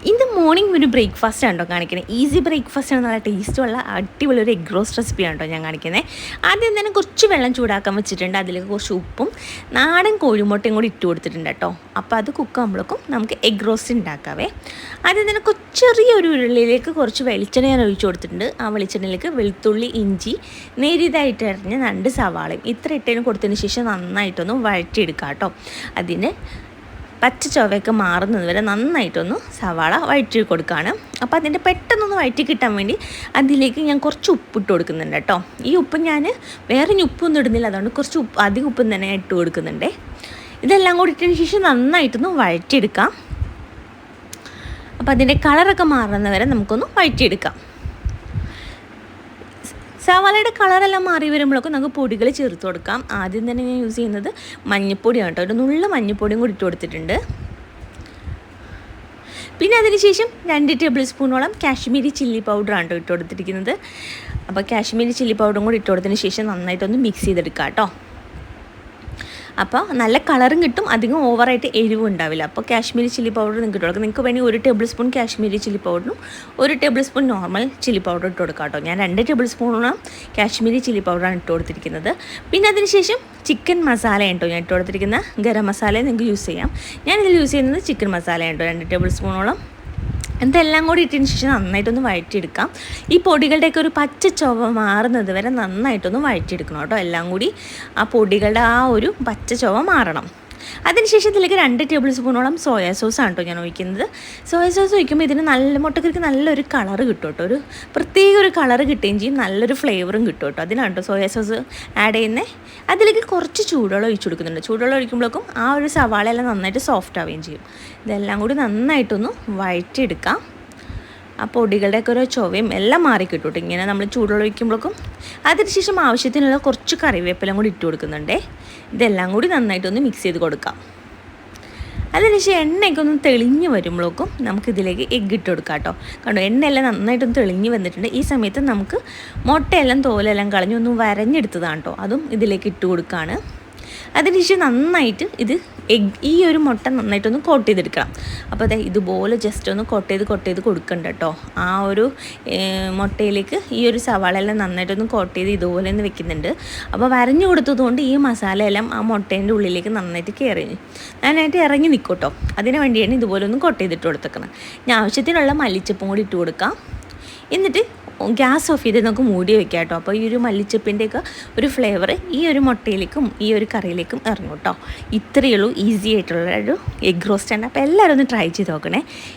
ഇന്ന് മോർണിംഗ് ഒരു ബ്രേക്ക്ഫാസ്റ്റ് ആണ് കേട്ടോ കാണിക്കുന്നത്. ഈസി ബ്രേക്ക്ഫാസ്റ്റ് ആണ്, നല്ല ടേസ്റ്റുള്ള അടിപൊളി ഒരു എഗ് റോസ്റ്റ് റെസിപ്പിയാണ് കേട്ടോ ഞാൻ കാണിക്കുന്നത്. ആദ്യം തന്നെ കുറച്ച് വെള്ളം ചൂടാക്കാൻ വെച്ചിട്ടുണ്ട്. അതിലേക്ക് കുറച്ച് ഉപ്പും നാടൻ കോഴിമുട്ടയും കൂടി ഇട്ട് കൊടുത്തിട്ടുണ്ട് കേട്ടോ. അപ്പോൾ അത് കുക്കാകുമ്പോഴേക്കും നമുക്ക് എഗ് റോസ്റ്റ് ഉണ്ടാക്കാവേ. ആദ്യം തന്നെ ചെറിയൊരു ഉരുളിയിലേക്ക് കുറച്ച് വെളിച്ചെണ്ണ ഞാൻ ഒഴിച്ചു കൊടുത്തിട്ടുണ്ട്. ആ വെളിച്ചെണ്ണയിലേക്ക് വെളുത്തുള്ളി, ഇഞ്ചി, നേരിയതായിട്ട് അരിഞ്ഞ 2 സവാളയും ഇത്ര ഇട്ടതിന് കൊടുത്തതിന് ശേഷം നന്നായിട്ടൊന്ന് വഴറ്റിയെടുക്കാം കേട്ടോ. അതിന് പച്ച ചൊവയൊക്കെ മാറുന്നത് വരെ നന്നായിട്ടൊന്ന് സവാള വഴറ്റി കൊടുക്കുകയാണ്. അപ്പോൾ അതിൻ്റെ പെട്ടെന്നൊന്ന് വഴറ്റി കിട്ടാൻ വേണ്ടി അതിലേക്ക് ഞാൻ കുറച്ച് ഉപ്പിട്ട് കൊടുക്കുന്നുണ്ട് കേട്ടോ. ഈ ഉപ്പ് ഞാൻ വേറെ ഉപ്പൊന്നും ഇടുന്നില്ല, അതുകൊണ്ട് കുറച്ച് അധികം ഉപ്പും തന്നെ ഇട്ട് കൊടുക്കുന്നുണ്ട്. ഇതെല്ലാം കൂടി ഇട്ടതിന് ശേഷം നന്നായിട്ടൊന്ന് വഴറ്റിയെടുക്കാം. അപ്പോൾ അതിൻ്റെ കളറൊക്കെ മാറുന്നത് വരെ നമുക്കൊന്ന് വഴറ്റിയെടുക്കാം. സവാളയുടെ കളറെല്ലാം മാറി വരുമ്പോഴൊക്കെ നമുക്ക് പൊടികൾ ചേർത്ത് കൊടുക്കാം. ആദ്യം തന്നെ ഞാൻ യൂസ് ചെയ്യുന്നത് മഞ്ഞൾപ്പൊടിയാണ് കേട്ടോ. ഒരു നുള്ള മഞ്ഞൾപ്പൊടിയും കൂടി ഇട്ട് കൊടുത്തിട്ടുണ്ട്. പിന്നെ അതിനുശേഷം 2 ടേബിൾ സ്പൂണോളം കാശ്മീരി ചില്ലി പൗഡറാണ് കേട്ടോ ഇട്ട് കൊടുത്തിരിക്കുന്നത്. അപ്പോൾ കാശ്മീരി ചില്ലി പൗഡറും കൂടി ഇട്ട് കൊടുത്തതിന് ശേഷം നന്നായിട്ടൊന്ന് മിക്സ് ചെയ്തെടുക്കാം കേട്ടോ. അപ്പോൾ നല്ല കളറും കിട്ടും, അധികം ഓവറായിട്ട് എരിവും ഉണ്ടാവില്ല. അപ്പോൾ കാശ്മീരി ചില്ലി പൗഡർ നിങ്ങൾക്ക് ഇട്ട് കൊടുക്കാം. നിങ്ങൾക്ക് വേണമെങ്കിൽ 1 ടേബിൾ സ്പൂൺ കാശ്മീരി ചില്ലി പൗഡറും 1 table spoon normal chilli powder ഇട്ട് കൊടുക്കാം കേട്ടോ. ഞാൻ 2 ടേബിൾ സ്പൂണോളം കാശ്മീരി ചില്ലി പൗഡറാണ് ഇട്ട് കൊടുത്തിരിക്കുന്നത്. പിന്നെ അതിനുശേഷം ചിക്കൻ മസാല കേട്ടോ ഞാൻ ഇട്ട് കൊടുത്തിരിക്കുന്ന. ഗരം മസാല നിങ്ങൾക്ക് യൂസ് ചെയ്യാം. ഞാനിതിൽ യൂസ് ചെയ്യുന്നത് ചിക്കൻ മസാല കേട്ടോ, 2 ടേബിൾ സ്പൂണോളം. ഇതെല്ലാം കൂടി ഇട്ടതിന് ശേഷം നന്നായിട്ടൊന്ന് വഴറ്റിയെടുക്കാം. ഈ പൊടികളുടെയൊക്കെ ഒരു പച്ച ചുവ മാറുന്നത് വരെ നന്നായിട്ടൊന്ന് വഴറ്റിയെടുക്കണം കേട്ടോ. എല്ലാം കൂടി ആ പൊടികളുടെ ആ ഒരു പച്ച ചുവ മാറണം. അതിനുശേഷം ഇതിലേക്ക് 2 ടേബിൾ സ്പൂണോളം സോയാ സോസാണ് കേട്ടോ ഞാൻ ഒഴിക്കുന്നത്. സോയാ സോസ് ഒഴിക്കുമ്പോൾ ഇതിന് മുട്ടക്കറിക്ക് നല്ലൊരു കളറ് കിട്ടും കേട്ടോ. ഒരു പ്രത്യേക ഒരു കളറ് കിട്ടുകയും ചെയ്യും, നല്ലൊരു ഫ്ലേവറും കിട്ടും കേട്ടോ. അതിനാണ് കേട്ടോ സോയാ സോസ് ആഡ് ചെയ്യുന്നത്. അതിലേക്ക് കുറച്ച് ചൂടുവെള്ളം ഒഴിച്ചു കൊടുക്കുന്നുണ്ട്. ചൂടുവെള്ളം ഒഴിക്കുമ്പോഴേക്കും ആ ഒരു സവാളയെല്ലാം നന്നായിട്ട് സോഫ്റ്റ് ആവുകയും ചെയ്യും. ഇതെല്ലാം കൂടി നന്നായിട്ടൊന്ന് വഴറ്റിയെടുക്കാം. ആ പൊടികളുടെയൊക്കെ ഓരോ ചൊവയും എല്ലാം മാറിക്കിട്ടും കേട്ടോ ഇങ്ങനെ നമ്മൾ ചൂടുവെള്ളം ഒഴിക്കുമ്പോഴേക്കും. അതിനുശേഷം ആവശ്യത്തിനുള്ള കുറച്ച് കറിവേപ്പിലയും കൂടി ഇട്ട് കൊടുക്കുന്നുണ്ട്. ഇതെല്ലാം കൂടി നന്നായിട്ടൊന്ന് മിക്സ് ചെയ്ത് കൊടുക്കാം. അതിനുശേഷം എണ്ണയൊക്കെ ഒന്ന് തെളിഞ്ഞ് വരുമ്പോഴേക്കും നമുക്കിതിലേക്ക് എഗ്ഗ് ഇട്ട് കൊടുക്കാം കേട്ടോ. കണ്ടോ, എണ്ണയെല്ലാം നന്നായിട്ടൊന്ന് തെളിഞ്ഞ് വന്നിട്ടുണ്ട്. ഈ സമയത്ത് നമുക്ക് മുട്ടയെല്ലാം തോലെല്ലാം കളഞ്ഞ് ഒന്ന് വരഞ്ഞെടുത്തതാണ് കേട്ടോ, അതും ഇതിലേക്ക് ഇട്ട് കൊടുക്കുകയാണ്. അതിനുശേഷം നന്നായിട്ട് ഈ ഒരു മുട്ട നന്നായിട്ടൊന്ന് കോട്ട് ചെയ്തെടുക്കണം. അപ്പോൾ അതെ ഇതുപോലെ ജസ്റ്റ് ഒന്ന് കോട്ട് ചെയ്ത് കൊടുക്കണ്ട കേട്ടോ. ആ ഒരു മുട്ടയിലേക്ക് ഈ ഒരു സവാളയെല്ലാം നന്നായിട്ടൊന്ന് കോട്ട് ചെയ്ത് ഇതുപോലെ ഒന്ന് വെക്കുന്നുണ്ട്. അപ്പോൾ വരഞ്ഞു കൊടുത്തതുകൊണ്ട് ഈ മസാലയെല്ലാം ആ മുട്ടേൻ്റെ ഉള്ളിലേക്ക് നന്നായിട്ട് ഇറങ്ങി നിൽക്കും കേട്ടോ. അതിന് വേണ്ടിയാണ് ഇതുപോലെ ഒന്ന് കോട്ട് ചെയ്തിട്ട് കൊടുത്തേക്കുന്നത്. ഞാൻ ആവശ്യത്തിനുള്ള മല്ലിച്ചപ്പും കൂടി ഇട്ട് കൊടുക്കാം. എന്നിട്ട് ഗ്യാസ് ഓഫ് ചെയ്ത് നമുക്ക് മൂടി വെക്കാം കേട്ടോ. അപ്പോൾ ഈ ഒരു മല്ലിച്ചപ്പിൻ്റെയൊക്കെ ഒരു ഫ്ലേവർ ഈ ഒരു മുട്ടയിലേക്കും ഈ ഒരു കറിയിലേക്കും ഇറങ്ങും കേട്ടോ. ഇത്രയേ ഉള്ളൂ, ഈസി ആയിട്ടുള്ള ഒരു എഗ് റോസ്റ്റാണ്. അപ്പോൾ എല്ലാവരും ഒന്ന് ട്രൈ ചെയ്ത് നോക്കണേ.